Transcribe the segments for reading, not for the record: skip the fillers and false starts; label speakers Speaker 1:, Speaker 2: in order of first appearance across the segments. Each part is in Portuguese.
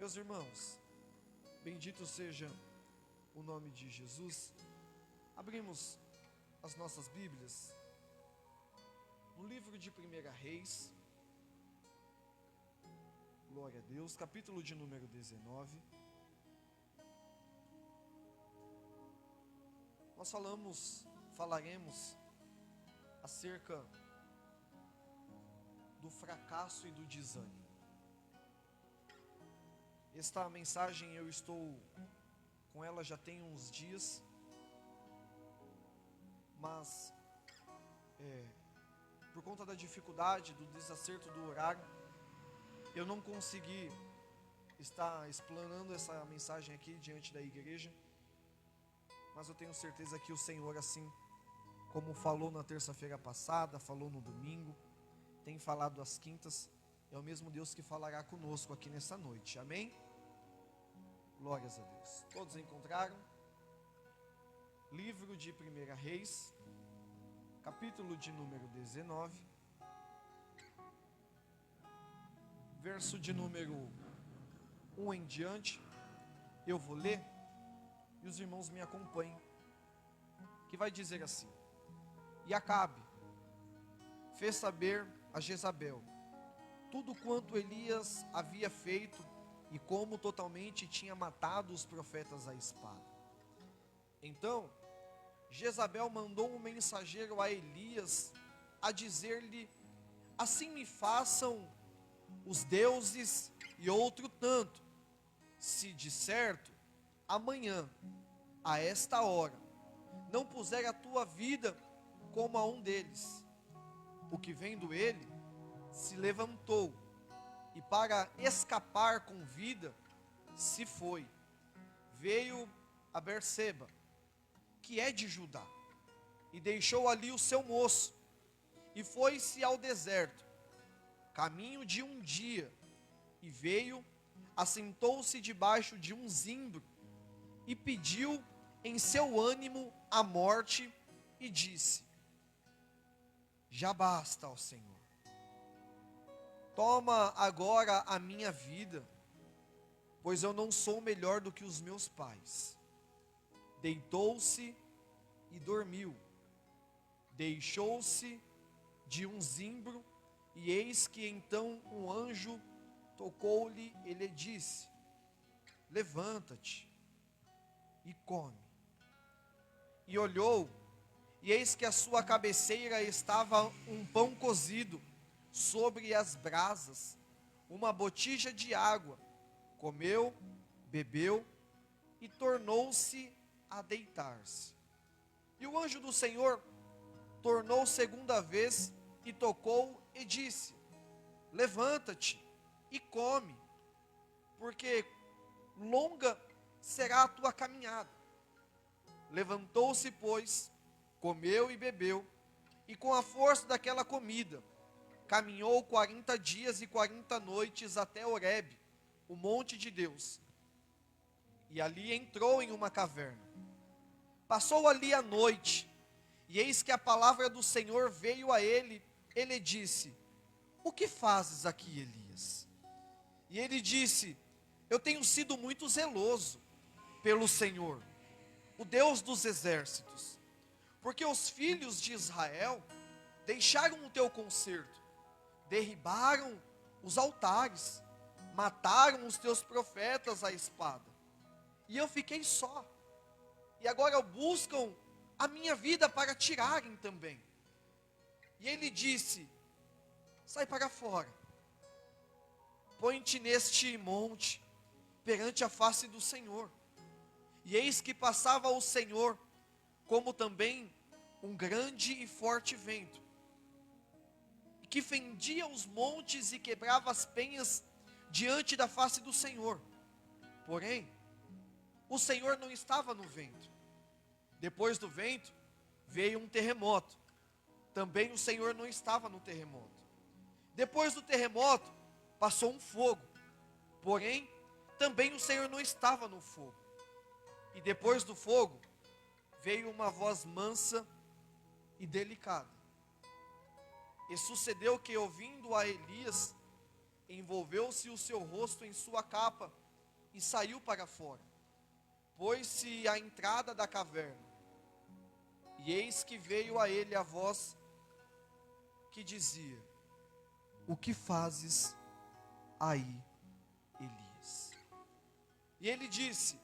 Speaker 1: Meus irmãos, bendito seja o nome de Jesus. Abrimos as nossas Bíblias no livro de 1 Reis, glória a Deus, capítulo de número 19. Nós falaremos acerca do fracasso e do desânimo. Esta mensagem eu estou com ela já tem uns dias, mas por conta da dificuldade, do desacerto do horário, eu não consegui estar explanando essa mensagem aqui diante da igreja, mas eu tenho certeza que o Senhor, assim como falou na terça-feira passada, falou no domingo, tem falado às quintas, é o mesmo Deus que falará conosco aqui nessa noite, amém? Glórias a Deus. Todos encontraram? Livro de 1 Reis, capítulo de número 19, verso de número 1 em diante, eu vou ler e os irmãos me acompanhem, que vai dizer assim: E Acabe fez saber a Jezabel tudo quanto Elias havia feito e como totalmente tinha matado os profetas à espada. Então Jezabel mandou um mensageiro a Elias a dizer-lhe: Assim me façam os deuses e outro tanto, se de certo amanhã, a esta hora, não puser a tua vida como a um deles. O que vendo ele, se levantou, e para escapar com vida, se foi. Veio a Berseba, que é de Judá, e deixou ali o seu moço, e foi-se ao deserto, caminho de um dia, e veio, assentou-se debaixo de um zimbro, e pediu em seu ânimo a morte, e disse: Já basta, ó Senhor, toma agora a minha vida, pois eu não sou melhor do que os meus pais. Deitou-se e dormiu, deixou-se de um zimbro, e eis que então um anjo tocou-lhe e lhe disse: Levanta-te e come. E olhou, e eis que à sua cabeceira estava um pão cozido sobre as brasas, uma botija de água. Comeu, bebeu e tornou-se a deitar-se. E o anjo do Senhor tornou segunda vez e tocou e disse: Levanta-te e come, porque longa será a tua caminhada. Levantou-se, pois, comeu e bebeu, e com a força daquela comida, caminhou 40 dias e 40 noites até Horebe, o monte de Deus. E ali entrou em uma caverna. Passou ali a noite, e eis que a palavra do Senhor veio a ele. Ele disse: O que fazes aqui, Elias? E ele disse: Eu tenho sido muito zeloso pelo Senhor, o Deus dos exércitos, porque os filhos de Israel deixaram o teu concerto, derribaram os altares, mataram os teus profetas à espada, e eu fiquei só, e agora buscam a minha vida para tirarem também. E ele disse: Sai para fora, põe-te neste monte, perante a face do Senhor. E eis que passava o Senhor, como também um grande e forte vento, que fendia os montes e quebrava as penhas diante da face do Senhor. Porém, o Senhor não estava no vento. Depois do vento, veio um terremoto. Também o Senhor não estava no terremoto. Depois do terremoto, passou um fogo. Porém, também o Senhor não estava no fogo. E depois do fogo, veio uma voz mansa e delicada. E sucedeu que, ouvindo a Elias, envolveu-se o seu rosto em sua capa e saiu para fora. Pôs-se à entrada da caverna, e eis que veio a ele a voz que dizia: o que fazes aí, Elias? E ele disse: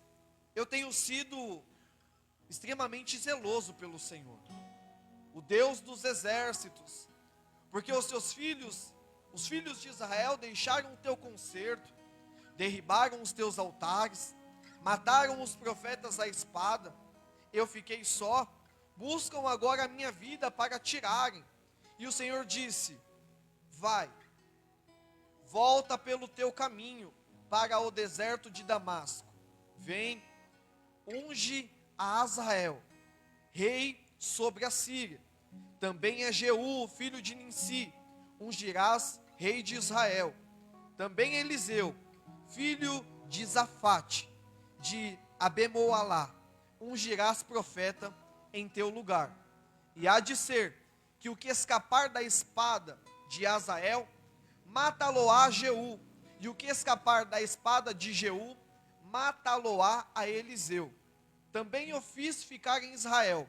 Speaker 1: eu tenho sido extremamente zeloso pelo Senhor, o Deus dos exércitos, porque os filhos de Israel deixaram o teu concerto, derribaram os teus altares, mataram os profetas à espada. Eu fiquei só, buscam agora a minha vida para tirarem. E o Senhor disse: vai, volta pelo teu caminho para o deserto de Damasco. Vem, unge a Azael, rei sobre a Síria. Também a Jeú, filho de Ninsi, ungirás rei de Israel. Também Eliseu, filho de Zafate, de Abemoalá, ungirás profeta em teu lugar. E há de ser que o que escapar da espada de Azael, mata-lo-á Jeú, e o que escapar da espada de Jeú, mata-lo-á a Eliseu. Também eu fiz ficar em Israel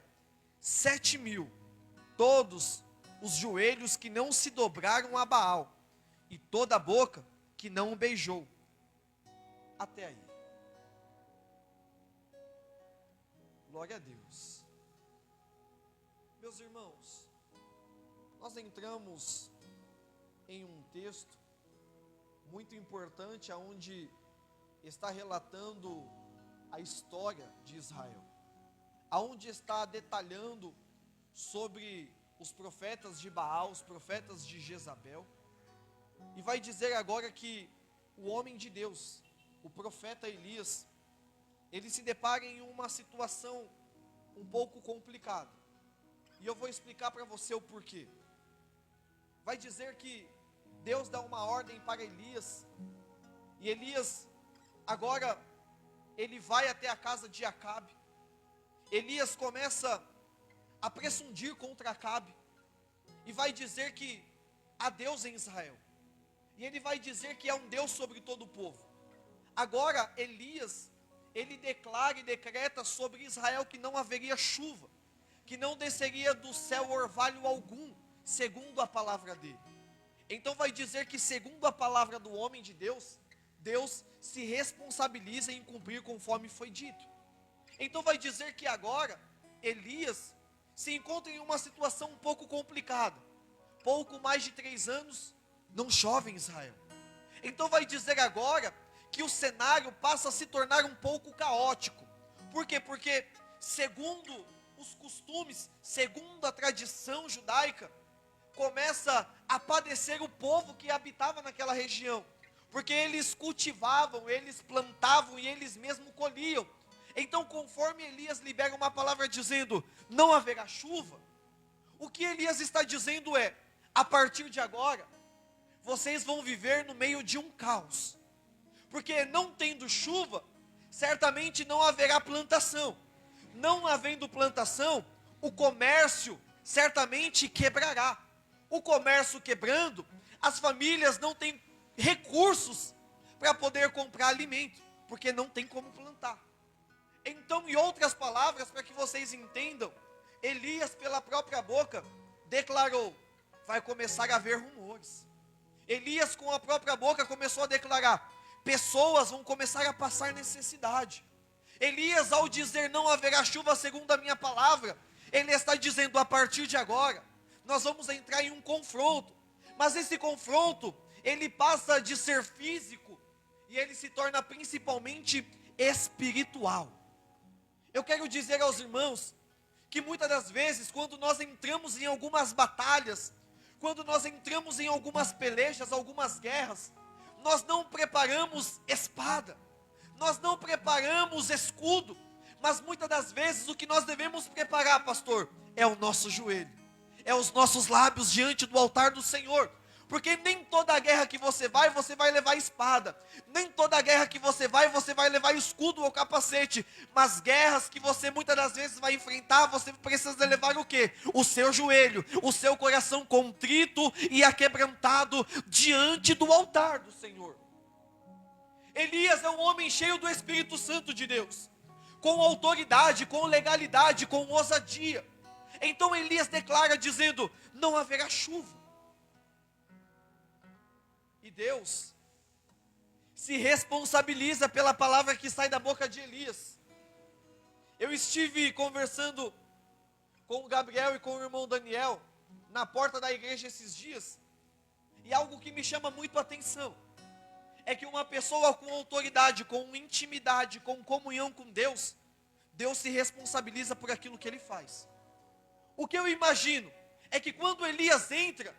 Speaker 1: 7.000, todos os joelhos que não se dobraram a Baal, e toda a boca que não o beijou. Até aí. Glória a Deus. Meus irmãos, nós entramos em um texto muito importante, onde está relatando a história de Israel, aonde está detalhando sobre os profetas de Baal, os profetas de Jezabel, e vai dizer agora que o homem de Deus, o profeta Elias, ele se depara em uma situação um pouco complicada, e eu vou explicar para você o porquê. Vai dizer que Deus dá uma ordem para Elias, e Elias, agora, ele vai até a casa de Acabe. Elias começa a pressundir contra Acabe, e vai dizer que há Deus em Israel, e ele vai dizer que é um Deus sobre todo o povo. Agora, Elias, ele declara e decreta sobre Israel que não haveria chuva, que não desceria do céu orvalho algum, segundo a palavra dele. Então vai dizer que, segundo a palavra do homem de Deus, Deus se responsabiliza em cumprir conforme foi dito. Então vai dizer que agora, Elias se encontra em uma situação um pouco complicada. Pouco mais de 3 anos, não chove em Israel. Então vai dizer agora que o cenário passa a se tornar um pouco caótico. Por quê? Porque, segundo os costumes, segundo a tradição judaica, começa a padecer o povo que habitava naquela região, porque eles cultivavam, eles plantavam e eles mesmos colhiam. Então, conforme Elias libera uma palavra dizendo, não haverá chuva, o que Elias está dizendo é, a partir de agora, vocês vão viver no meio de um caos, porque não tendo chuva, certamente não haverá plantação. Não havendo plantação, o comércio certamente quebrará. O comércio quebrando, as famílias não têm recursos para poder comprar alimento, porque não tem como plantar. Então, em outras palavras, para que vocês entendam, Elias, pela própria boca, declarou, vai começar a haver rumores. Elias, com a própria boca, começou a declarar, pessoas vão começar a passar necessidade. Elias, ao dizer não haverá chuva segundo a minha palavra, ele está dizendo, a partir de agora, nós vamos entrar em um confronto. Mas esse confronto, ele passa de ser físico, e ele se torna principalmente espiritual. Eu quero dizer aos irmãos, que muitas das vezes, quando nós entramos em algumas batalhas, quando nós entramos em algumas pelejas, algumas guerras, nós não preparamos espada, nós não preparamos escudo, mas muitas das vezes o que nós devemos preparar, pastor, é o nosso joelho, é os nossos lábios diante do altar do Senhor, porque nem toda guerra que você vai levar espada, nem toda guerra que você vai levar escudo ou capacete, mas guerras que você muitas das vezes vai enfrentar, você precisa levar o quê? O seu joelho, o seu coração contrito e aquebrantado diante do altar do Senhor. Elias é um homem cheio do Espírito Santo de Deus, com autoridade, com legalidade, com ousadia. Então Elias declara dizendo: não haverá chuva. E Deus se responsabiliza pela palavra que sai da boca de Elias. Eu estive conversando com o Gabriel e com o irmão Daniel na porta da igreja esses dias, e algo que me chama muito a atenção é que uma pessoa com autoridade, com intimidade, com comunhão com Deus, Deus se responsabiliza por aquilo que ele faz. O que eu imagino é que quando Elias entra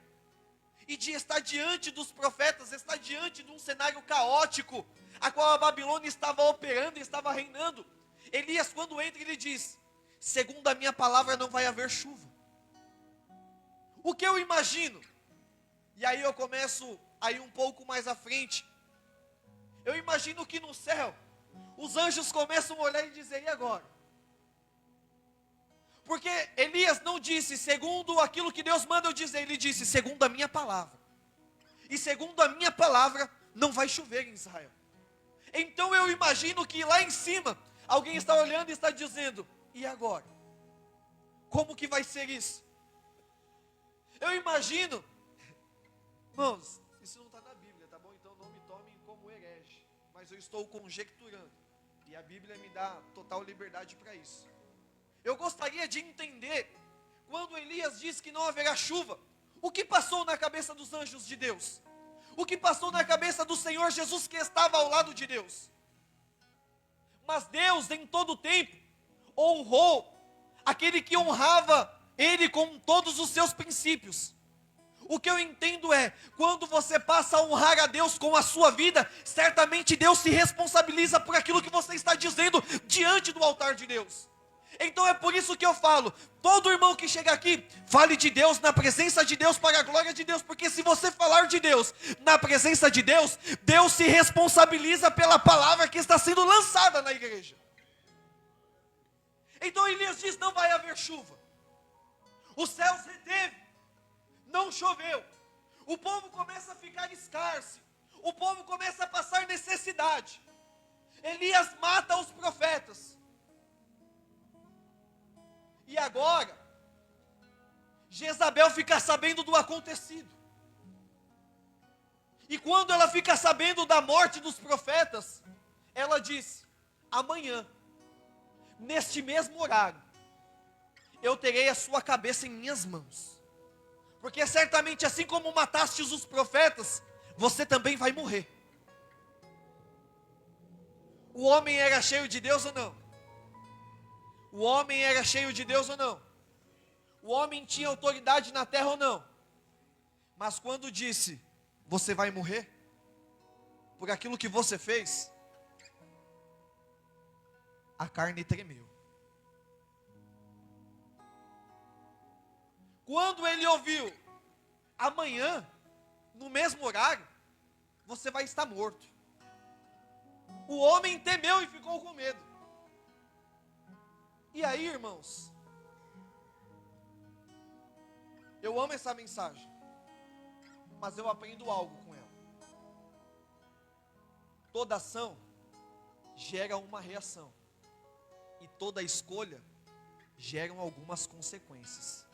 Speaker 1: e está diante dos profetas, está diante de um cenário caótico, a qual a Babilônia estava operando e estava reinando, Elias, quando entra, ele diz: segundo a minha palavra não vai haver chuva. O que eu imagino, e aí eu começo a ir um pouco mais à frente, eu imagino que no céu, os anjos começam a olhar e dizer: e agora? Porque Elias não disse, segundo aquilo que Deus manda eu dizer, ele disse, segundo a minha palavra. E segundo a minha palavra, não vai chover em Israel. Então eu imagino que lá em cima, alguém está olhando e está dizendo: e agora? Como que vai ser isso? Eu imagino, irmãos, isso não está na Bíblia, tá bom? Então não me tomem como herege, mas eu estou conjecturando, e a Bíblia me dá total liberdade para isso. Eu gostaria de entender, quando Elias diz que não haverá chuva, o que passou na cabeça dos anjos de Deus? O que passou na cabeça do Senhor Jesus, que estava ao lado de Deus? Mas Deus, em todo tempo, honrou aquele que honrava Ele com todos os seus princípios. O que eu entendo é, quando você passa a honrar a Deus com a sua vida, certamente Deus se responsabiliza por aquilo que você está dizendo diante do altar de Deus. Então é por isso que eu falo, todo irmão que chega aqui, fale de Deus, na presença de Deus, para a glória de Deus, porque se você falar de Deus, na presença de Deus, Deus se responsabiliza pela palavra que está sendo lançada na igreja. Então Elias diz: não vai haver chuva. O céu se reteve, não choveu, o povo começa a ficar escasso, o povo começa a passar necessidade. Elias mata os profetas. E agora, Jezabel fica sabendo do acontecido. E quando ela fica sabendo da morte dos profetas, ela diz: amanhã, neste mesmo horário, eu terei a sua cabeça em minhas mãos. Porque certamente assim como matastes os profetas, você também vai morrer. O homem era cheio de Deus ou não? O homem era cheio de Deus ou não? O homem tinha autoridade na terra ou não? Mas quando disse: você vai morrer por aquilo que você fez, a carne tremeu. Quando ele ouviu: amanhã, no mesmo horário, você vai estar morto, o homem temeu e ficou com medo. E aí, irmãos, eu amo essa mensagem, mas eu aprendo algo com ela. Toda ação gera uma reação, e toda escolha gera algumas consequências,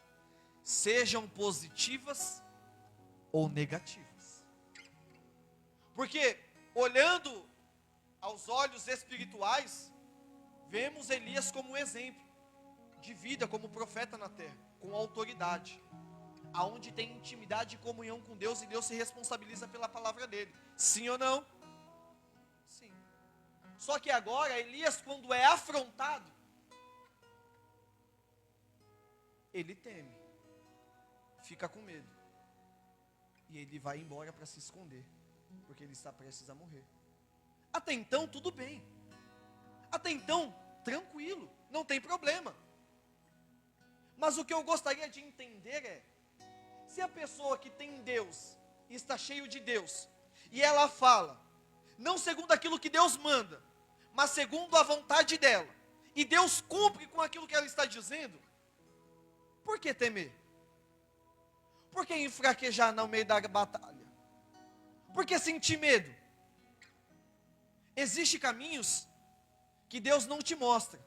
Speaker 1: sejam positivas ou negativas. Porque, olhando aos olhos espirituais, vemos Elias como um exemplo de vida, como profeta na terra, com autoridade, aonde tem intimidade e comunhão com Deus, e Deus se responsabiliza pela palavra dele. Sim ou não? Sim. Só que agora, Elias, quando é afrontado, ele teme, fica com medo, e ele vai embora para se esconder, porque ele está prestes a morrer. Até então, tudo bem. Até então, tranquilo, não tem problema. Mas o que eu gostaria de entender é, se a pessoa que tem Deus, está cheio de Deus, e ela fala, não segundo aquilo que Deus manda, mas segundo a vontade dela, e Deus cumpre com aquilo que ela está dizendo, por que temer? Por que enfraquejar no meio da batalha? Por que sentir medo? Existem caminhos que Deus não te mostra.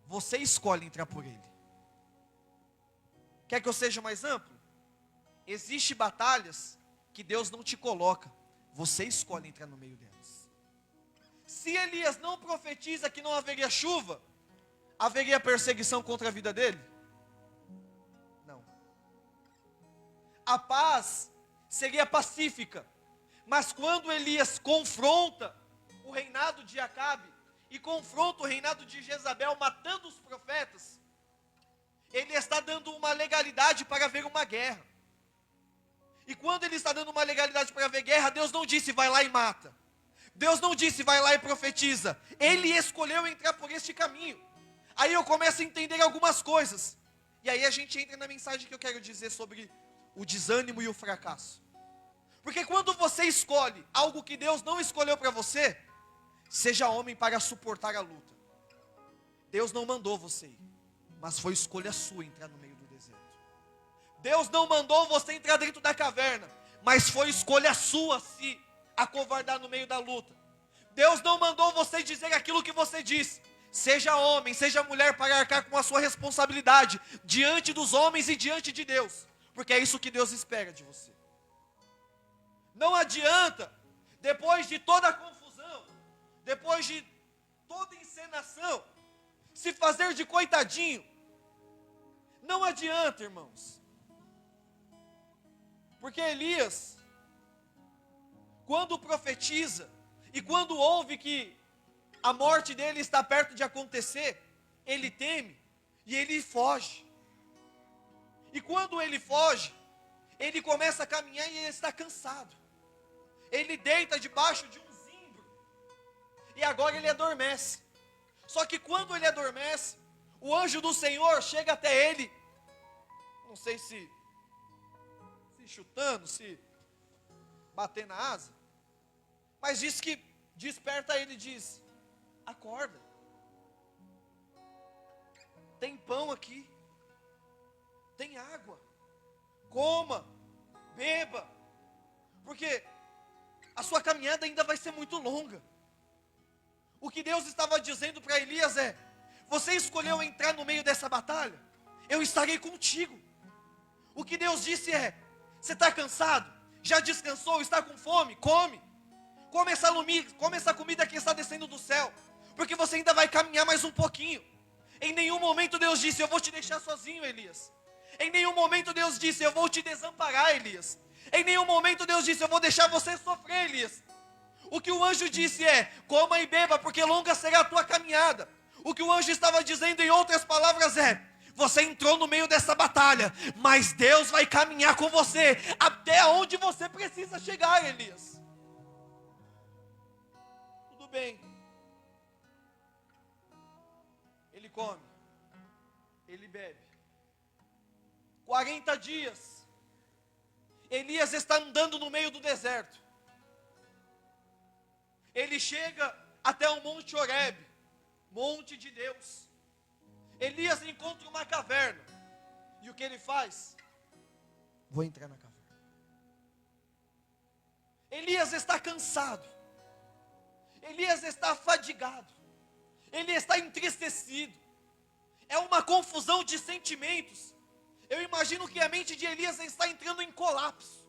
Speaker 1: Você escolhe entrar por ele. Quer que eu seja mais amplo? Existem batalhas que Deus não te coloca. Você escolhe entrar no meio delas. Se Elias não profetiza que não haveria chuva, haveria perseguição contra a vida dele? Não. A paz seria pacífica. Mas quando Elias confronta o reinado de Acabe e confronta o reinado de Jezabel, matando os profetas, ele está dando uma legalidade para haver uma guerra. E quando ele está dando uma legalidade para haver guerra, Deus não disse vai lá e mata. Deus não disse vai lá e profetiza. Ele escolheu entrar por este caminho. Aí eu começo a entender algumas coisas. E aí a gente entra na mensagem que eu quero dizer sobre o desânimo e o fracasso. Porque quando você escolhe algo que Deus não escolheu para você, seja homem para suportar a luta. Deus não mandou você ir, mas foi escolha sua entrar no meio do deserto. Deus não mandou você entrar dentro da caverna, mas foi escolha sua se acovardar no meio da luta. Deus não mandou você dizer aquilo que você disse. Seja homem, seja mulher para arcar com a sua responsabilidade diante dos homens e diante de Deus, porque é isso que Deus espera de você. Não adianta, depois de toda a confusão, depois de toda encenação, se fazer de coitadinho. Não adianta, irmãos. Porque Elias, quando profetiza, e quando ouve que a morte dele está perto de acontecer, ele teme, e ele foge. E quando ele foge, ele começa a caminhar e ele está cansado. Ele deita debaixo de um zimbro, e agora ele adormece. Só que quando ele adormece, o anjo do Senhor chega até ele, não sei se chutando, se bater na asa, mas diz que desperta ele e diz: acorda, tem pão aqui, tem água, coma, beba, porque a sua caminhada ainda vai ser muito longa. O que Deus estava dizendo para Elias é: você escolheu entrar no meio dessa batalha, eu estarei contigo. O que Deus disse é: você está cansado? Já descansou? Está com fome? Come. Come essa comida que está descendo do céu, porque você ainda vai caminhar mais um pouquinho. Em nenhum momento Deus disse: eu vou te deixar sozinho, Elias. Em nenhum momento Deus disse: eu vou te desamparar, Elias. Em nenhum momento Deus disse: eu vou deixar você sofrer, Elias. O que o anjo disse é: coma e beba, porque longa será a tua caminhada. O que o anjo estava dizendo em outras palavras é: você entrou no meio dessa batalha, mas Deus vai caminhar com você até onde você precisa chegar, Elias. Tudo bem. Ele come, ele bebe. 40 dias. Elias está andando no meio do deserto. Ele chega até o Monte Horebe, monte de Deus. Elias encontra uma caverna. E o que ele faz? Vou entrar na caverna. Elias está cansado. Elias está fadigado. Ele está entristecido. É uma confusão de sentimentos. Eu imagino que a mente de Elias está entrando em colapso.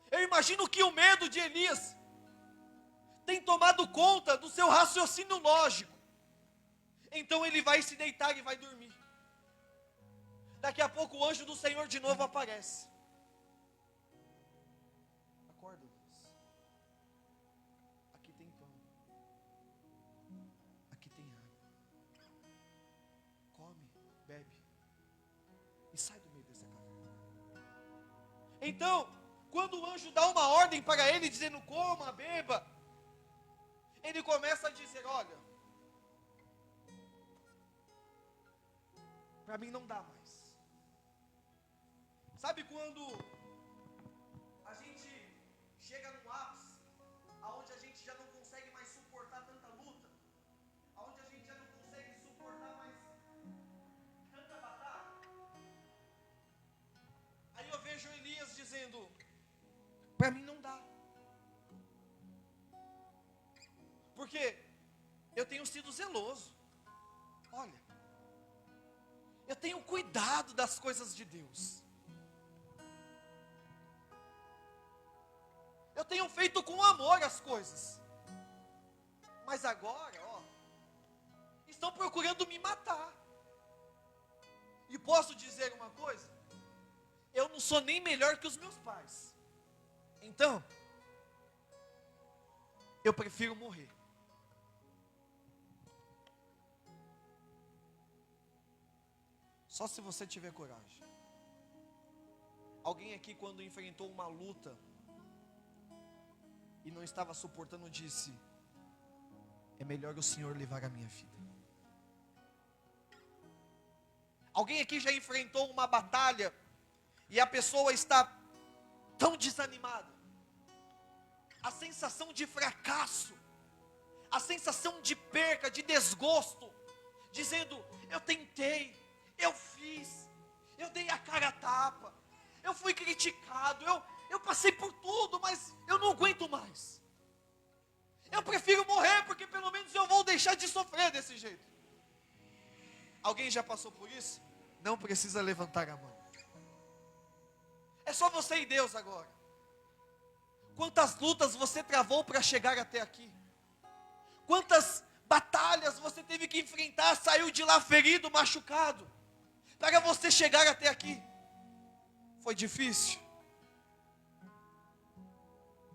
Speaker 1: Eu imagino que o medo de Elias tem tomado conta do seu raciocínio lógico. Então ele vai se deitar e vai dormir. Daqui a pouco o anjo do Senhor de novo aparece. Acorda, Elias. Aqui tem pão. Aqui tem água. Come, bebe. E sai do meio dessa caverna. Então, quando o anjo dá uma ordem para ele, dizendo coma, beba, ele começa a dizer: olha, para mim não dá mais. Sabe quando a gente chega num ápice, aonde a gente já não consegue mais suportar tanta luta, aonde a gente já não consegue suportar mais tanta batalha? Aí eu vejo Elias dizendo: para mim não dá. Porque eu tenho sido zeloso. Olha, eu tenho cuidado das coisas de Deus. Eu tenho feito com amor as coisas. Mas agora, estão procurando me matar. E posso dizer uma coisa? Eu não sou nem melhor que os meus pais. Então, eu prefiro morrer. Só se você tiver coragem. Alguém aqui, quando enfrentou uma luta e não estava suportando, disse: é melhor o Senhor levar a minha vida. Alguém aqui já enfrentou uma batalha e a pessoa está tão desanimada. A sensação de fracasso, a sensação de perca, de desgosto, dizendo: eu tentei, eu fiz, eu dei a cara a tapa, eu fui criticado, eu passei por tudo, mas eu não aguento mais. Eu prefiro morrer, porque pelo menos eu vou deixar de sofrer desse jeito. Alguém já passou por isso? Não precisa levantar a mão. É só você e Deus agora. Quantas lutas você travou para chegar até aqui? Quantas batalhas você teve que enfrentar, saiu de lá ferido, machucado, para você chegar até aqui? Foi difícil?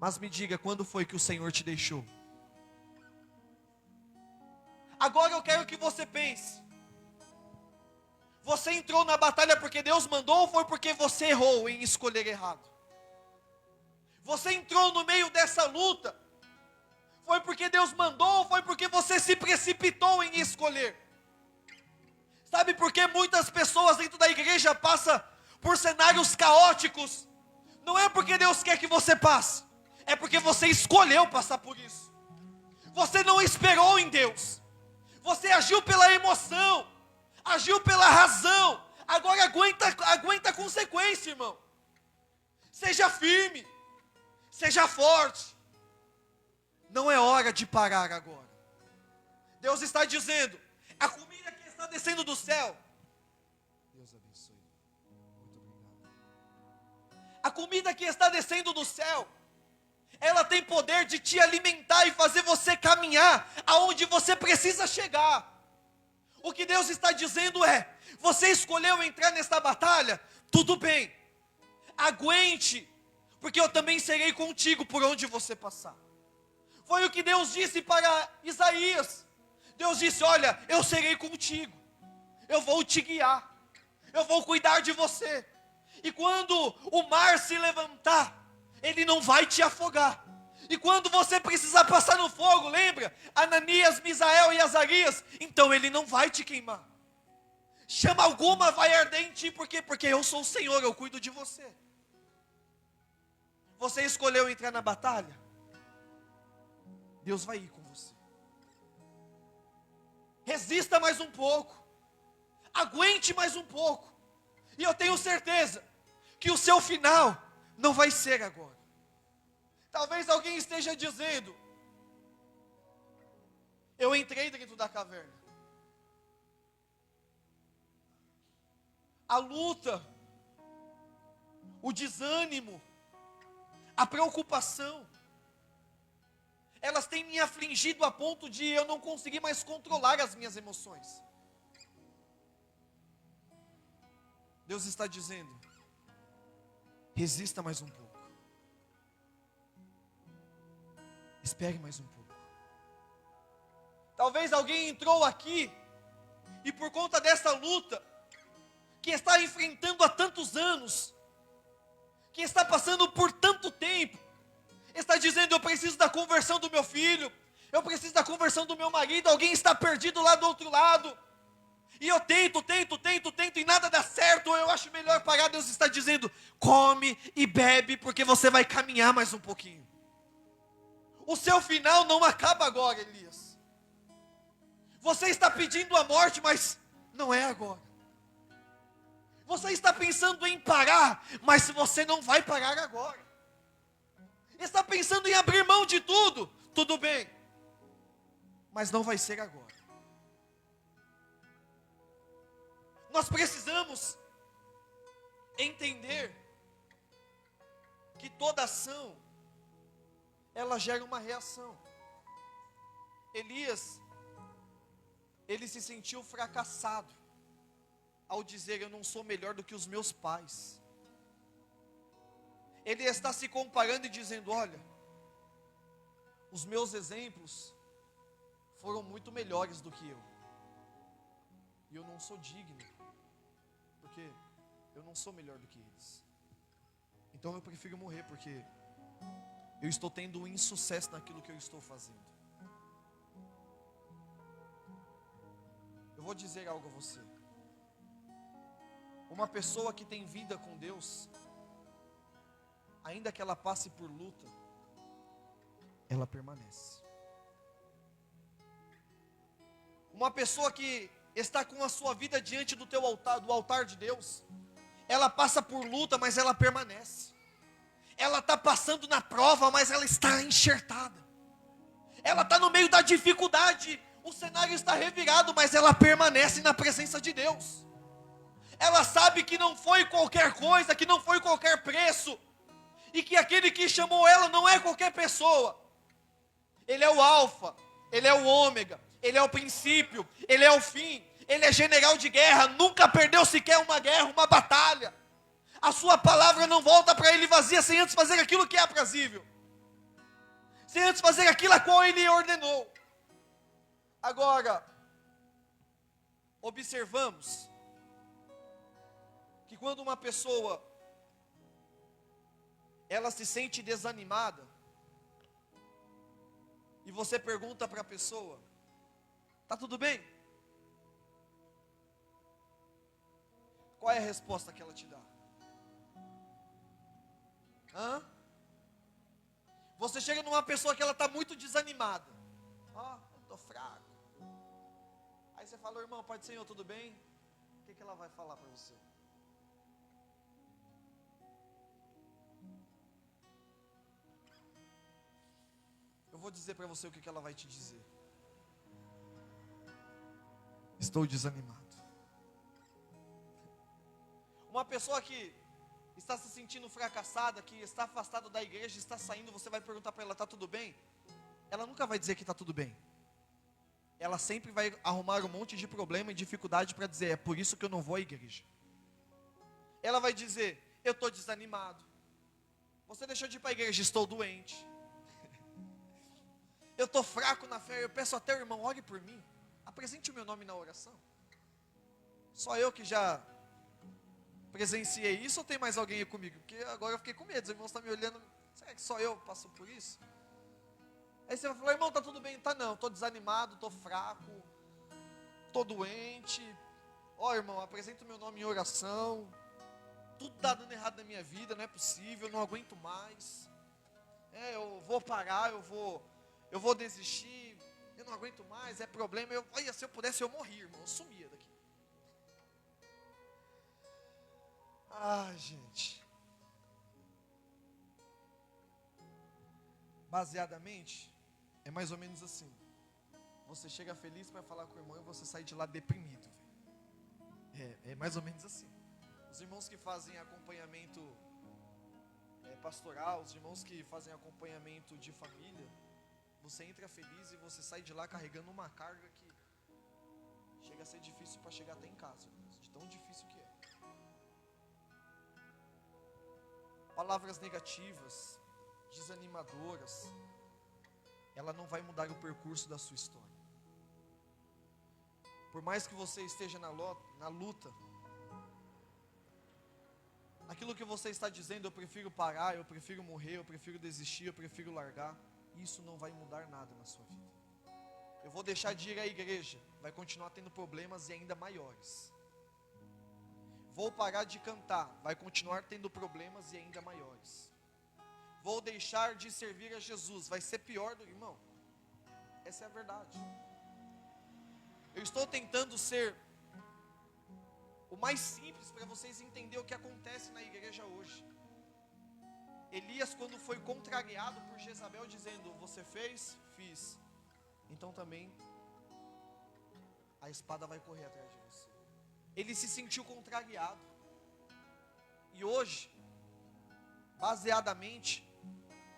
Speaker 1: Mas me diga, quando foi que o Senhor te deixou? Agora eu quero que você pense. Você entrou na batalha porque Deus mandou, ou foi porque você errou em escolher errado? Você entrou no meio dessa luta, foi porque Deus mandou, ou foi porque você se precipitou em escolher? Sabe por que muitas pessoas dentro da igreja passam por cenários caóticos? Não é porque Deus quer que você passe, é porque você escolheu passar por isso. Você não esperou em Deus, você agiu pela emoção, agiu pela razão. Agora aguenta a consequência, irmão. Seja firme, seja forte. Não é hora de parar agora. Deus está dizendo: a comida que está descendo do céu, Deus abençoe, muito obrigado. A comida que está descendo do céu, ela tem poder de te alimentar e fazer você caminhar aonde você precisa chegar. O que Deus está dizendo é: você escolheu entrar nesta batalha? Tudo bem, aguente, porque eu também serei contigo por onde você passar. Foi o que Deus disse para Isaías. Deus disse: olha, eu serei contigo, eu vou te guiar, eu vou cuidar de você. E quando o mar se levantar, ele não vai te afogar. E quando você precisar passar no fogo, lembra? Ananias, Misael e Azarias, então ele não vai te queimar. Chama alguma vai arder em ti, por quê? Porque eu sou o Senhor, eu cuido de você. Você escolheu entrar na batalha? Deus vai ir com você. Resista mais um pouco, aguente mais um pouco, e eu tenho certeza que o seu final não vai ser agora. Talvez alguém esteja dizendo: eu entrei dentro da caverna. A luta, o desânimo, a preocupação, elas têm me afligido a ponto de eu não conseguir mais controlar as minhas emoções. Deus está dizendo: resista mais um pouco. Espere mais um pouco. Talvez alguém entrou aqui e por conta dessa luta que está enfrentando há tantos anos, que está passando por tanto tempo, está dizendo: eu preciso da conversão do meu filho, eu preciso da conversão do meu marido. Alguém está perdido lá do outro lado, e eu tento e nada dá certo. Eu acho melhor parar. Deus está dizendo: come e bebe, porque você vai caminhar mais um pouquinho. O seu final não acaba agora, Elias. Você está pedindo a morte, mas não é agora. Você está pensando em parar, mas você não vai parar agora. Está pensando em abrir mão de tudo, tudo bem. mas não vai ser agora. Nós precisamos entender que toda ação, ela gera uma reação. Elias, ele se sentiu fracassado ao dizer: eu não sou melhor do que os meus pais. Ele está se comparando e dizendo: olha, os meus exemplos foram muito melhores do que eu, e eu não sou digno, porque eu não sou melhor do que eles. Então eu prefiro morrer, porque eu estou tendo um insucesso naquilo que eu estou fazendo. Eu vou dizer algo a você. Uma pessoa que tem vida com Deus, ainda que ela passe por luta, ela permanece. Uma pessoa que está com a sua vida diante do teu altar, do altar de Deus, ela passa por luta, mas ela permanece. Ela está passando na prova, mas ela está enxertada. Ela está no meio da dificuldade, o cenário está revirado, mas ela permanece na presença de Deus. Ela sabe que não foi qualquer coisa, que não foi qualquer preço, e que aquele que chamou ela não é qualquer pessoa. Ele é o alfa, ele é o ômega, ele é o princípio, ele é o fim, ele é general de guerra, nunca perdeu sequer uma guerra, uma batalha. A sua palavra não volta para ele vazia, sem antes fazer aquilo que é aprazível, sem antes fazer aquilo a qual ele ordenou. Agora, observamos que quando uma pessoa ela se sente desanimada, e você pergunta para a pessoa: tá tudo bem? Qual é a resposta que ela te dá? Você chega numa pessoa que ela está muito desanimada. Eu estou fraco. Aí você fala: irmão, Pai do Senhor, tudo bem? O que ela vai falar para você? Eu vou dizer para você o que ela vai te dizer: estou desanimado. Uma pessoa que está se sentindo fracassada, que está afastada da igreja, está saindo, você vai perguntar para ela: está tudo bem? Ela nunca vai dizer que está tudo bem. Ela sempre vai arrumar um monte de problema e dificuldade para dizer: é por isso que eu não vou à igreja. Ela vai dizer: eu estou desanimado. Você deixou de ir para a igreja? Estou doente. Eu estou fraco na fé. Eu peço até o irmão: ore por mim, apresente o meu nome na oração. Só eu que já presenciei isso, ou tem mais alguém aí comigo? Porque agora eu fiquei com medo, os irmãos estão me olhando: será que só eu passo por isso? Aí você vai falar: irmão, está tudo bem? Tá não, estou desanimado, estou fraco, estou doente. Irmão, apresenta o meu nome em oração. Tudo está dando errado na minha vida, não é possível, eu não aguento mais. Eu vou parar, eu vou desistir, eu não aguento mais, é problema. Olha, se eu pudesse eu morria, irmão, eu sumia daqui. Gente. Baseadamente, é mais ou menos assim. Você chega feliz para falar com o irmão e você sai de lá deprimido. É mais ou menos assim. Os irmãos que fazem acompanhamento pastoral, os irmãos que fazem acompanhamento de família, você entra feliz e você sai de lá carregando uma carga que chega a ser difícil para chegar até em casa, de tão difícil que é. Palavras negativas, desanimadoras, ela não vai mudar o percurso da sua história. Por mais que você esteja na luta, aquilo que você está dizendo: eu prefiro parar, eu prefiro morrer, eu prefiro desistir, eu prefiro largar, isso não vai mudar nada na sua vida. Eu vou deixar de ir à igreja, vai continuar tendo problemas e ainda maiores. Vou parar de cantar, vai continuar tendo problemas e ainda maiores. Vou deixar de servir a Jesus, vai ser pior do irmão. Essa é a verdade. Eu estou tentando ser o mais simples para vocês entenderem o que acontece na igreja hoje. Elias, quando foi contrariado por Jezabel dizendo: você fez? Fiz. então também a espada vai correr atrás de você. Ele se sentiu contrariado. E hoje, baseadamente,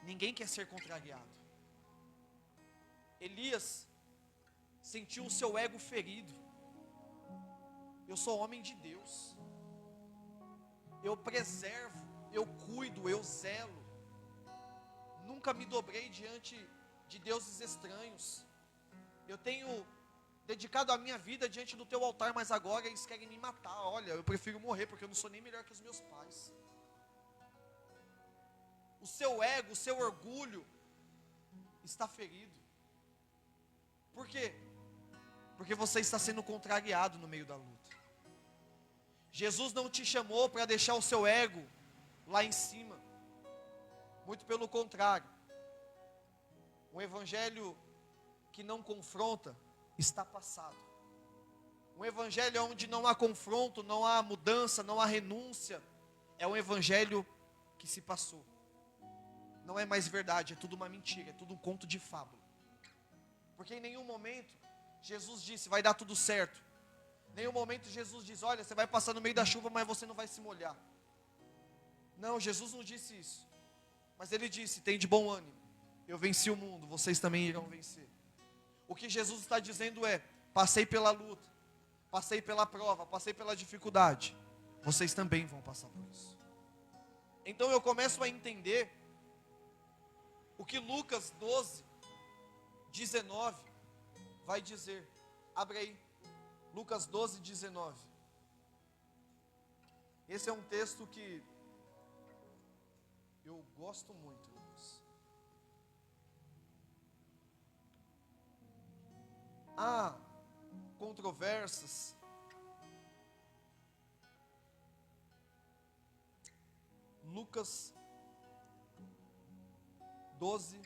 Speaker 1: ninguém quer ser contrariado. Elias sentiu o seu ego ferido. Eu sou homem de Deus. Eu preservo, eu cuido, eu zelo. Nunca me dobrei diante de deuses estranhos. Eu tenho dedicado a minha vida diante do teu altar, mas agora eles querem me matar. Olha, eu prefiro morrer, porque eu não sou nem melhor que os meus pais. O seu ego, o seu orgulho está ferido. Por quê? Porque você está sendo contrariado no meio da luta. Jesus não te chamou para deixar o seu ego lá em cima. Muito pelo contrário. Um evangelho que não confronta está passado. Um evangelho onde não há confronto, não há mudança, não há renúncia, é um evangelho que se passou. Não é mais verdade, é tudo uma mentira, é tudo um conto de fábula. Porque em nenhum momento Jesus disse, vai dar tudo certo. Em nenhum momento Jesus diz, olha, você vai passar no meio da chuva, mas você não vai se molhar. Não, Jesus não disse isso. Mas ele disse, tem de bom ânimo. Eu venci o mundo, vocês também irão vencer. O que Jesus está dizendo é, passei pela luta, passei pela prova, passei pela dificuldade. Vocês também vão passar por isso. Então eu começo a entender o que Lucas 12, 19 vai dizer. Abre aí, Lucas 12, 19. Esse é um texto que eu gosto muito, Lucas. Há controvérsias. Lucas 12,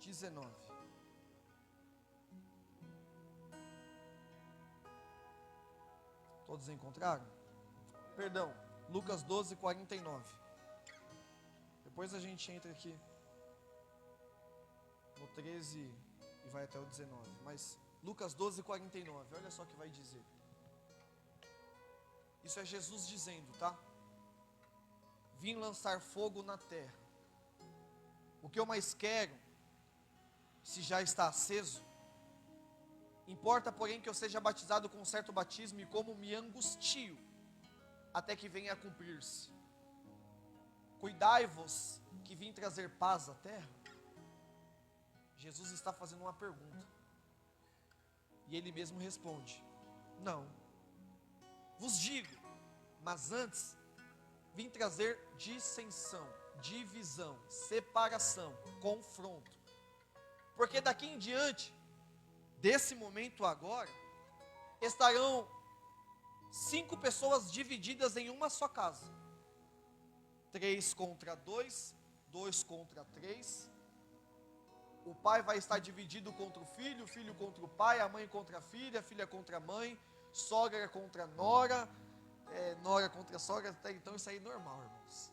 Speaker 1: 19. Todos encontraram? Perdão, Lucas 12, 49. Depois a gente entra aqui no 13 e vai até o 19. Mas Lucas 12, 49, olha só o que vai dizer. Isso é Jesus dizendo, tá? Vim lançar fogo na terra. O que eu mais quero, se já está aceso, importa, porém, que eu seja batizado com um certo batismo, e como me angustio, até que venha a cumprir-se. Cuidai-vos, que vim trazer paz à terra. Jesus está fazendo uma pergunta. E ele mesmo responde, não. Vos digo, mas antes, vim trazer dissensão, divisão, separação, confronto. Porque daqui em diante, desse momento agora, estarão 5 pessoas divididas em uma só casa. 3 contra 2, 2 contra 3. O pai vai estar dividido contra o filho contra o pai, a mãe contra a filha contra a mãe, sogra contra nora, nora contra sogra. Até então isso aí é normal, irmãos.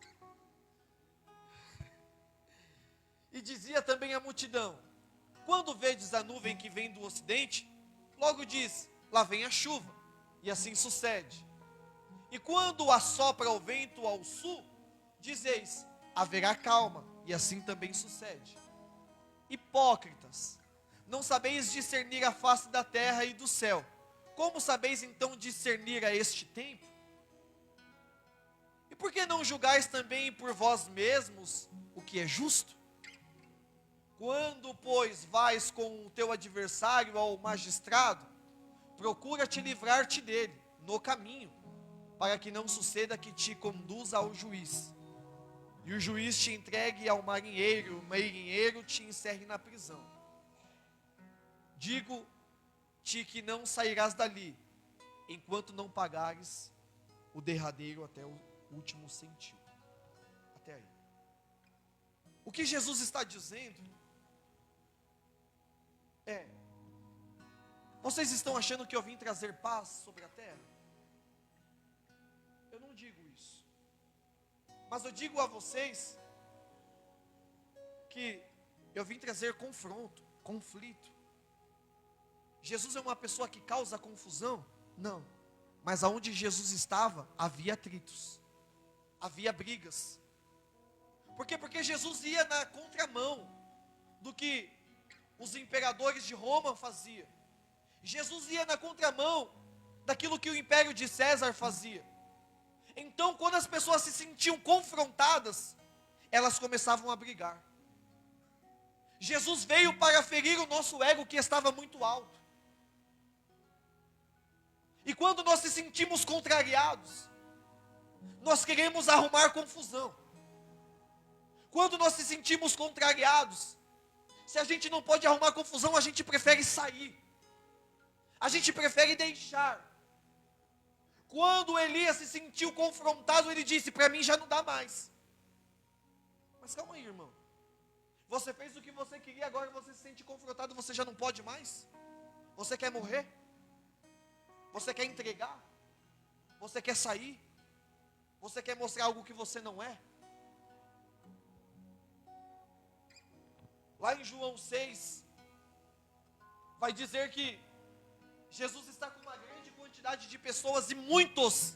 Speaker 1: E dizia também a multidão, quando vedes a nuvem que vem do ocidente, logo diz, lá vem a chuva, e assim sucede. E quando assopra o vento ao sul, dizeis, haverá calma, e assim também sucede. Hipócritas, não sabeis discernir a face da terra e do céu, como sabeis então discernir a este tempo? E por que não julgais também por vós mesmos o que é justo? Quando, pois, vais com o teu adversário ao magistrado, procura-te livrar-te dele, no caminho, para que não suceda que te conduza ao juiz, e o juiz te entregue ao marinheiro, o marinheiro te encerre na prisão. Digo-te que não sairás dali, enquanto não pagares o derradeiro até o último centavo. Até aí. O que Jesus está dizendo vocês estão achando que eu vim trazer paz sobre a terra? Eu não digo isso. Mas eu digo a vocês que eu vim trazer confronto, conflito. Jesus é uma pessoa que causa confusão? Não. Mas aonde Jesus estava, havia atritos, havia brigas. Por quê? Porque Jesus ia na contramão do que os imperadores de Roma faziam. Jesus ia na contramão daquilo que o império de César fazia. Então, quando as pessoas se sentiam confrontadas, elas começavam a brigar. Jesus veio para ferir o nosso ego, que estava muito alto. E quando nós se sentimos contrariados, nós queremos arrumar confusão. Quando nós se sentimos contrariados, se a gente não pode arrumar confusão, a gente prefere sair. A gente prefere deixar. Quando Elias se sentiu confrontado, ele disse: para mim já não dá mais. Mas calma aí, irmão. Você fez o que você queria, agora você se sente confrontado, você já não pode mais? Você quer morrer? Você quer entregar? Você quer sair? Você quer mostrar algo que você não é? Lá em João 6, vai dizer que Jesus está com uma grande quantidade de pessoas e muitos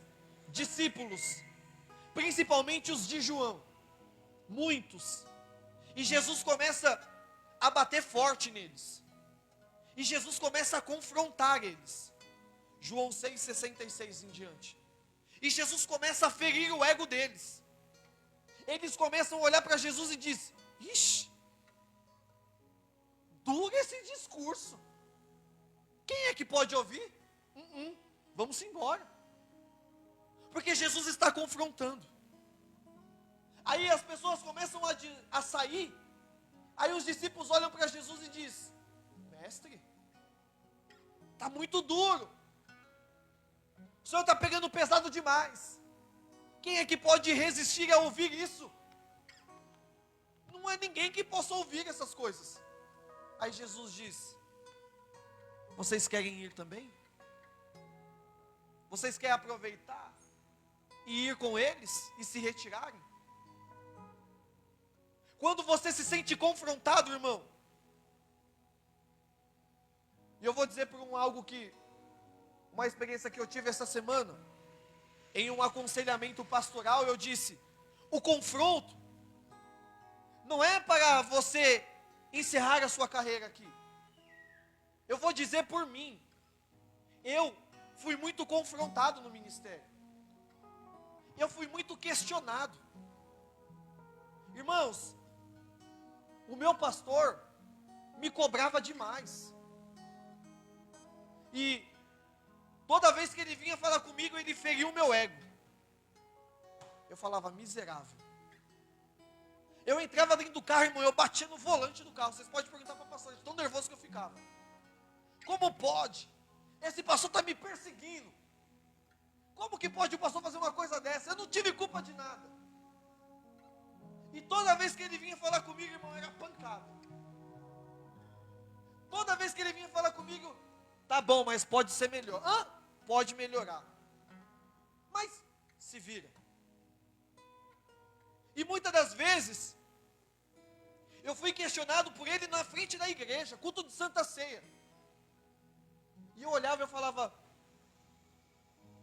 Speaker 1: discípulos, principalmente os de João, muitos. E Jesus começa a bater forte neles. E Jesus começa a confrontar eles. João 6,66 em diante. E Jesus começa a ferir o ego deles. Eles começam a olhar para Jesus e dizem: ixi, dura esse discurso. Quem é que pode ouvir? Vamos embora. Porque Jesus está confrontando. Aí as pessoas começam a sair. Aí os discípulos olham para Jesus e dizem: mestre, está muito duro. O Senhor está pegando pesado demais. Quem é que pode resistir a ouvir isso? Não é ninguém que possa ouvir essas coisas. Aí Jesus diz: vocês querem ir também? Vocês querem aproveitar e ir com eles e se retirarem? Quando você se sente confrontado, irmão, e eu vou dizer por uma experiência que eu tive essa semana, em um aconselhamento pastoral, eu disse: o confronto não é para você encerrar a sua carreira aqui. Eu vou dizer por mim, eu fui muito confrontado no ministério, eu fui muito questionado. Irmãos, o meu pastor me cobrava demais, e toda vez que ele vinha falar comigo, ele feria o meu ego. Eu falava: miserável. Eu entrava dentro do carro, irmão, eu batia no volante do carro. Vocês podem perguntar para o pastor, de tão nervoso que eu ficava. Como pode? Esse pastor está me perseguindo. Como que pode o pastor fazer uma coisa dessa? Eu não tive culpa de nada. E toda vez que ele vinha falar comigo, irmão, era pancada. Toda vez que ele vinha falar comigo: tá bom, mas pode ser melhor. Pode melhorar. Mas se vira. E muitas das vezes, eu fui questionado por ele na frente da igreja, culto de Santa Ceia. E eu olhava e eu falava: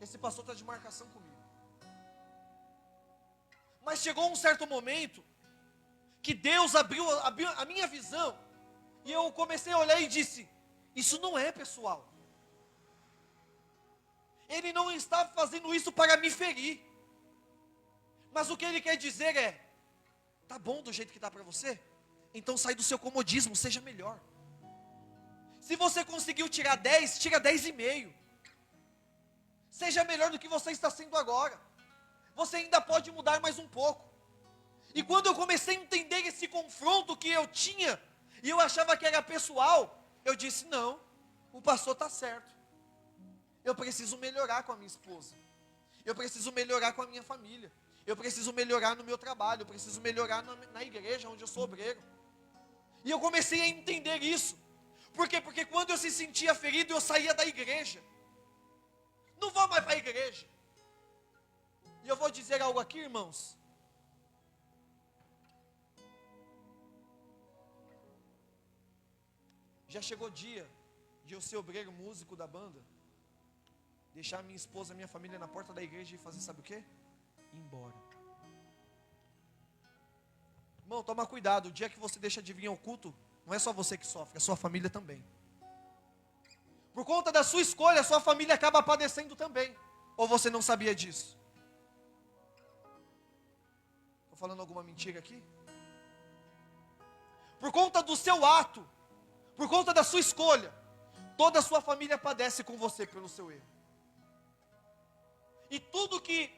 Speaker 1: esse pastor está de marcação comigo. Mas chegou um certo momento, que Deus abriu a minha visão, e eu comecei a olhar e disse: isso não é pessoal. Ele não está fazendo isso para me ferir. Mas o que ele quer dizer é: tá bom do jeito que está para você? Então sai do seu comodismo, seja melhor. Se você conseguiu tirar 10, tira 10,5. Seja melhor do que você está sendo agora. Você ainda pode mudar mais um pouco. E quando eu comecei a entender esse confronto que eu tinha, e eu achava que era pessoal, eu disse: não, o pastor está certo. Eu preciso melhorar com a minha esposa. Eu preciso melhorar com a minha família. Eu preciso melhorar no meu trabalho. Eu preciso melhorar na igreja onde eu sou obreiro. E eu comecei a entender isso. Por quê? Porque quando eu se sentia ferido, eu saía da igreja. Não vou mais para a igreja. E eu vou dizer algo aqui, irmãos. Já chegou o dia de eu ser obreiro músico da banda, deixar minha esposa, minha família na porta da igreja e fazer sabe o quê? Ir embora. Irmão, toma cuidado, o dia que você deixa de vir ao culto, não é só você que sofre, é sua família também. Por conta da sua escolha, a sua família acaba padecendo também. Ou você não sabia disso? Estou falando alguma mentira aqui? Por conta do seu ato, por conta da sua escolha, toda a sua família padece com você pelo seu erro. E tudo que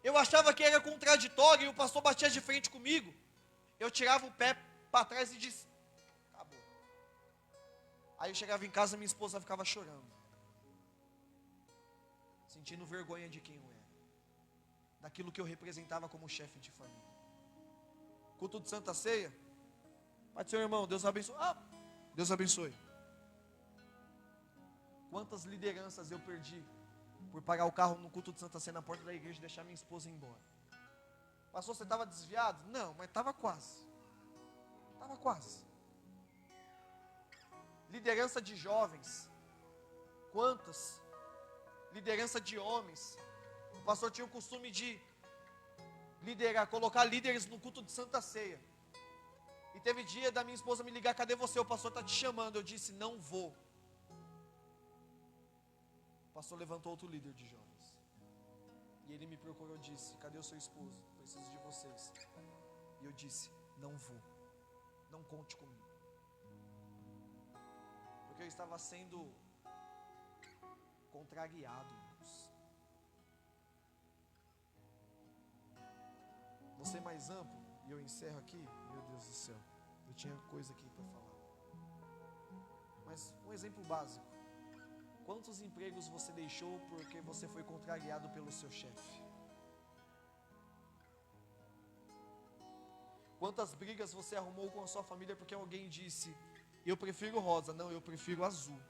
Speaker 1: eu achava que era contraditório e o pastor batia de frente comigo, eu tirava o pé para trás e disse, acabou. Aí eu chegava em casa e minha esposa ficava chorando, sentindo vergonha de quem eu era, daquilo que eu representava como chefe de família. Culto de Santa Ceia, Pai do Senhor, irmão, Deus abençoe. Deus abençoe. Quantas lideranças eu perdi por parar o carro no culto de Santa Ceia na porta da igreja e deixar minha esposa ir embora. Pastor, você estava desviado? Não, mas estava quase. Estava quase. Liderança de jovens. Quantas? Liderança de homens. O pastor tinha o costume de liderar, colocar líderes no culto de Santa Ceia. E teve dia da minha esposa me ligar, cadê você? O pastor está te chamando. Eu disse, não vou. O pastor levantou outro líder de jovens. E ele me procurou e disse, cadê o seu esposo? Preciso de vocês. E eu disse, não vou. Não conte comigo. Porque eu estava sendo contrariado, irmãos. Vou ser mais amplo e eu encerro aqui. Meu Deus do céu, eu tinha coisa aqui para falar. Mas um exemplo básico. Quantos empregos você deixou porque você foi contrariado pelo seu chefe? Quantas brigas você arrumou com a sua família porque alguém disse, eu prefiro rosa, não, eu prefiro azul.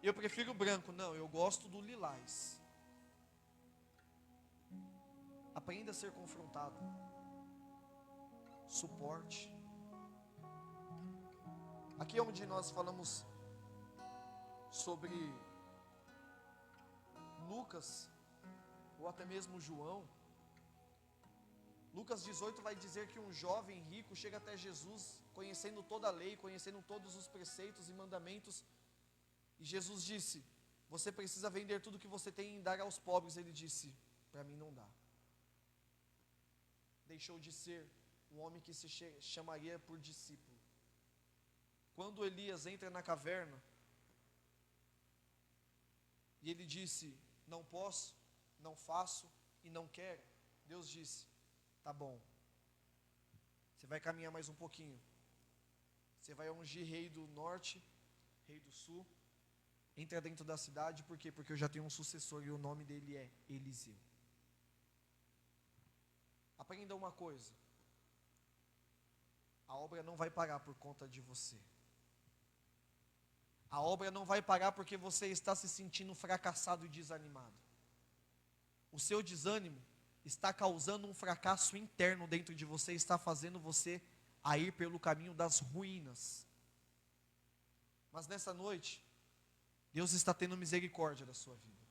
Speaker 1: Eu prefiro branco, não, eu gosto do lilás. Aprenda a ser confrontado. Suporte. Aqui é onde nós falamos sobre Lucas, ou até mesmo João. Lucas 18 vai dizer que um jovem rico chega até Jesus, conhecendo toda a lei, conhecendo todos os preceitos e mandamentos. E Jesus disse, você precisa vender tudo que você tem e dar aos pobres. Ele disse, para mim não dá. Deixou de ser um homem que se chamaria por discípulo. Quando Elias entra na caverna, e ele disse, não posso, não faço e não quero. Deus disse, tá bom, você vai caminhar mais um pouquinho. Você vai ungir rei do norte, rei do sul. Entra dentro da cidade, por quê? Porque eu já tenho um sucessor e o nome dele é Eliseu. Aprenda uma coisa. A obra não vai parar por conta de você. A obra não vai parar porque você está se sentindo fracassado e desanimado. O seu desânimo está causando um fracasso interno dentro de você, está fazendo você a ir pelo caminho das ruínas. Mas nessa noite, Deus está tendo misericórdia da sua vida.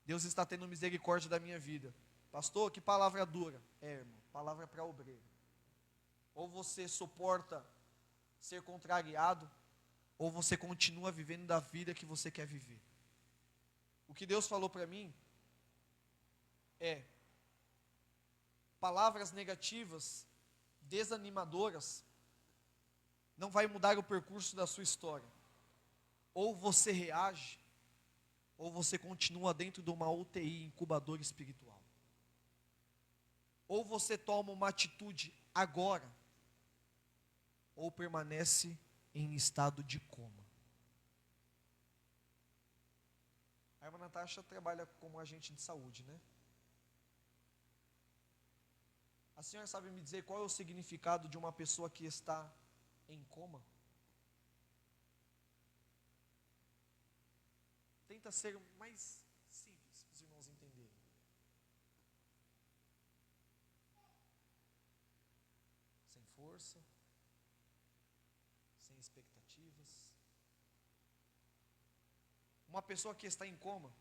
Speaker 1: Deus está tendo misericórdia da minha vida. Pastor, que palavra dura. Irmão, palavra para obreiro. Ou você suporta ser contrariado, ou você continua vivendo da vida que você quer viver. O que Deus falou para mim é, palavras negativas, desanimadoras, não vai mudar o percurso da sua história. Ou você reage, ou você continua dentro de uma UTI, incubador espiritual. Ou você toma uma atitude agora, ou permanece em estado de coma. A irmã Natasha trabalha como agente de saúde, né? A senhora sabe me dizer qual é o significado de uma pessoa que está em coma? Tenta ser mais simples para os irmãos entenderem. Sem força. força, sem expectativas. Uma pessoa que está em coma,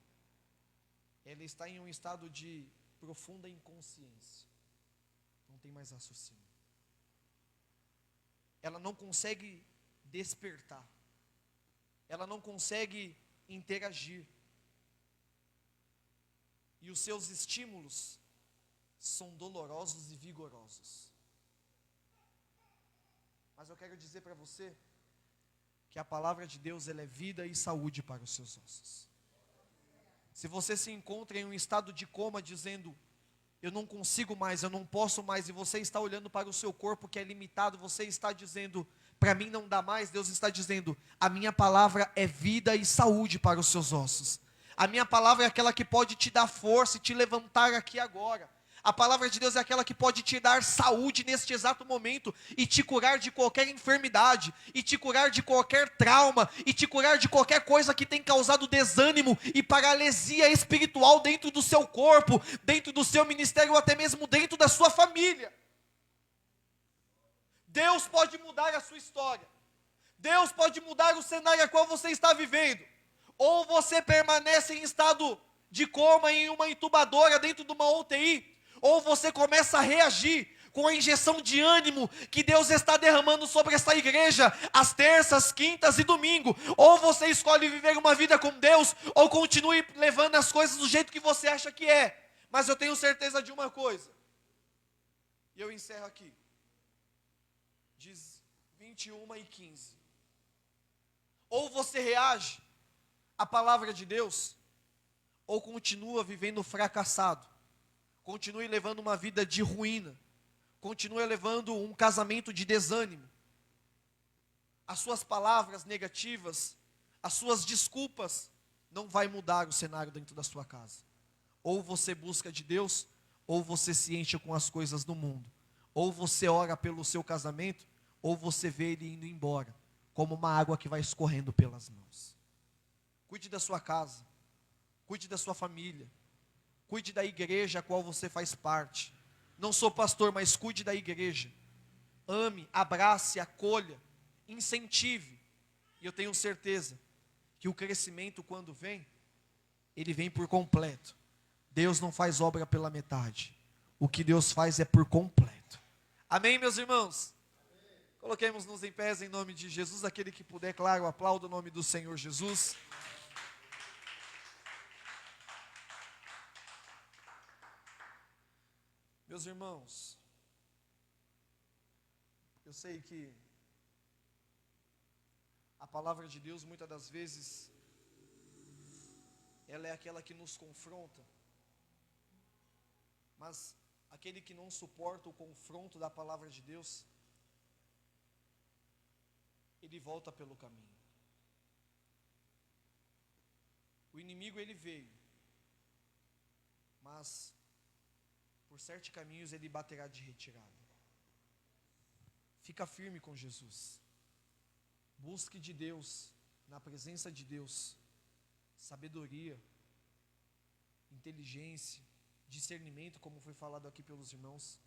Speaker 1: ela está em um estado de profunda inconsciência. Não tem mais raciocínio. Ela não consegue despertar. Ela não consegue interagir. E os seus estímulos são dolorosos e vigorosos. Mas eu quero dizer para você que a palavra de Deus, ela é vida e saúde para os seus ossos. Se você se encontra em um estado de coma dizendo, eu não consigo mais, eu não posso mais, e você está olhando para o seu corpo que é limitado, você está dizendo, para mim não dá mais, Deus está dizendo, a minha palavra é vida e saúde para os seus ossos. A minha palavra é aquela que pode te dar força e te levantar aqui agora. A palavra de Deus é aquela que pode te dar saúde neste exato momento, e te curar de qualquer enfermidade, e te curar de qualquer trauma, e te curar de qualquer coisa que tem causado desânimo e paralisia espiritual dentro do seu corpo, dentro do seu ministério, ou até mesmo dentro da sua família. Deus pode mudar a sua história. Deus pode mudar o cenário a qual você está vivendo. Ou você permanece em estado de coma, em uma intubadora, dentro de uma UTI, ou você começa a reagir com a injeção de ânimo que Deus está derramando sobre essa igreja, às terças, quintas e domingo. Ou você escolhe viver uma vida com Deus, ou continue levando as coisas do jeito que você acha que é. Mas eu tenho certeza de uma coisa, e eu encerro aqui. Diz 21:15. Ou você reage à palavra de Deus, ou continua vivendo fracassado. Continue levando uma vida de ruína. Continue levando um casamento de desânimo. As suas palavras negativas, as suas desculpas, não vai mudar o cenário dentro da sua casa. Ou você busca de Deus, ou você se enche com as coisas do mundo. Ou você ora pelo seu casamento, ou você vê ele indo embora, como uma água que vai escorrendo pelas mãos. Cuide da sua casa. Cuide da sua família. Cuide da igreja a qual você faz parte. Não sou pastor, mas cuide da igreja. Ame, abrace, acolha, incentive. E eu tenho certeza que o crescimento, quando vem, ele vem por completo. Deus não faz obra pela metade. O que Deus faz é por completo. Amém, meus irmãos? Coloquemos-nos em pés em nome de Jesus. Aquele que puder, claro, aplauda o nome do Senhor Jesus. Meus irmãos, eu sei que a palavra de Deus, muitas das vezes, ela é aquela que nos confronta, mas aquele que não suporta o confronto da palavra de Deus, ele volta pelo caminho. O inimigo, ele veio, mas por 7 caminhos ele baterá de retirada. Fica firme com Jesus. Busque de Deus, na presença de Deus, sabedoria, inteligência, discernimento, como foi falado aqui pelos irmãos.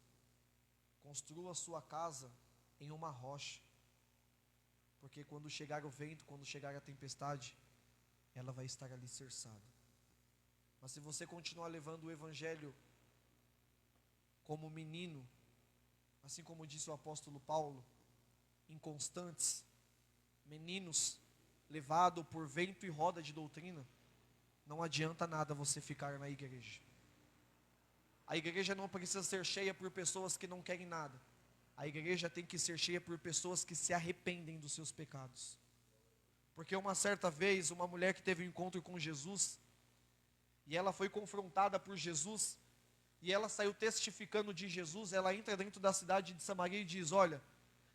Speaker 1: Construa a sua casa em uma rocha, porque quando chegar o vento, quando chegar a tempestade, ela vai estar alicerçada. Mas se você continuar levando o evangelho como menino, assim como disse o apóstolo Paulo, inconstantes, meninos, levado por vento e roda de doutrina, não adianta nada você ficar na igreja. A igreja não precisa ser cheia por pessoas que não querem nada. A igreja tem que ser cheia por pessoas que se arrependem dos seus pecados. Porque uma certa vez, uma mulher que teve um encontro com Jesus, e ela foi confrontada por Jesus, e ela saiu testificando de Jesus. Ela entra dentro da cidade de Samaria e diz: olha,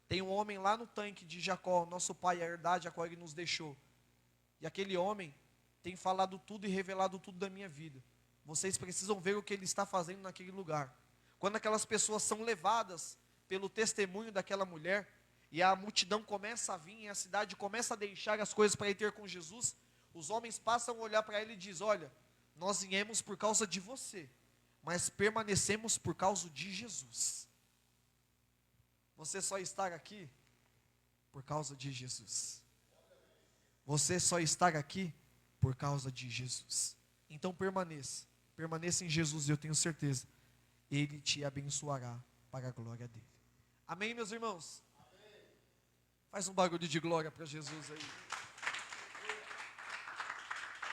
Speaker 1: tem um homem lá no tanque de Jacó, nosso pai, a herdade a qual ele nos deixou. E aquele homem tem falado tudo e revelado tudo da minha vida. Vocês precisam ver o que ele está fazendo naquele lugar. Quando aquelas pessoas são levadas pelo testemunho daquela mulher, e a multidão começa a vir, e a cidade começa a deixar as coisas para ir ter com Jesus, os homens passam a olhar para ele e dizem: olha, nós viemos por causa de você, mas permanecemos por causa de Jesus. Você só está aqui por causa de Jesus. Você só está aqui por causa de Jesus. Então permaneça. Permaneça em Jesus e eu tenho certeza. Ele te abençoará para a glória dele. Amém, meus irmãos? Amém. Faz um barulho de glória para Jesus aí.